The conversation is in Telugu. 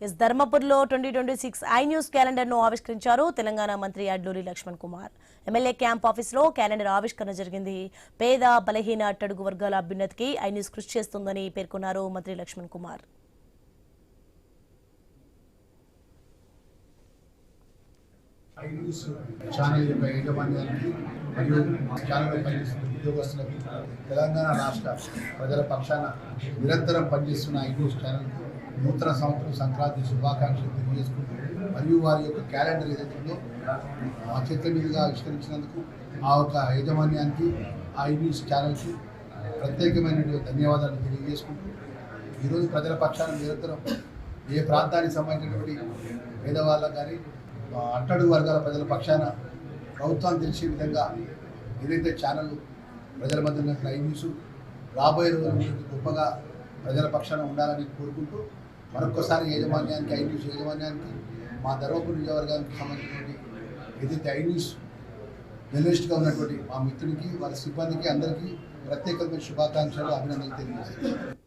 ఎస్ ధర్మపురిలో 2026 ఐ న్యూస్ క్యాలెండర్ ను ఆవిష్కరించారు తెలంగాణ మంత్రి అడ్లూరి లక్ష్మణ్ కుమార్. ఎమ్మెల్యే క్యాంప్ ఆఫీసులో క్యాలెండర్ ఆవిష్కరణ జరిగింది. పేద బలహీన అట్టడుగు వర్గాల అభ్యున్నతికి ఐ న్యూస్ కృషి చేస్తుందని పేర్కొన్నారు మంత్రి Laxman Kumar. I news channel యొక్క యాజమాన్యానికి మరియు ఛానల్ పనిచేస్తున్న ఉద్యోగస్తులకు తెలంగాణ రాష్ట్ర ప్రజల పక్షాన నిరంతరం పనిచేస్తున్న ఐ న్యూస్ ఛానల్కు నూతన సంవత్సరం సంక్రాంతి శుభాకాంక్షలు తెలియజేసుకుంటూ మరియు వారి యొక్క క్యాలెండర్ ఏదైతుందో ఆ చేతుల మీదుగా ఆవిష్కరించినందుకు ఆ యొక్క యాజమాన్యానికి ఐ న్యూస్ ఛానల్కి ప్రత్యేకమైనటువంటి ధన్యవాదాలు తెలియజేసుకుంటూ ఈరోజు ప్రజల పక్షాన నిరంతరం ఏ ప్రాంతానికి సంబంధించినటువంటి పేదవాళ్ళకు కానీ అట్టడుగు వర్గాల ప్రజల పక్షాన ప్రభుత్వాన్ని తెలిసే విధంగా ఏదైతే ఛానల్ ప్రజల మధ్య ఉన్నటువంటి ఐ న్యూస్ రాబోయే రోజుల్లో గొప్పగా ప్రజల పక్షాన ఉండాలని కోరుకుంటూ మరొకసారి యాజమాన్యానికి ఐ న్యూస్ యాజమాన్యానికి మా ధర్మపురి నియోజకవర్గానికి సంబంధించినటువంటి ఏదైతే ఐ న్యూస్ జర్నలిస్ట్గా ఉన్నటువంటి మా మిత్రునికి వారి సిబ్బందికి అందరికీ ప్రత్యేకమైన శుభాకాంక్షలు అభినందనలు తెలియజేస్తాను.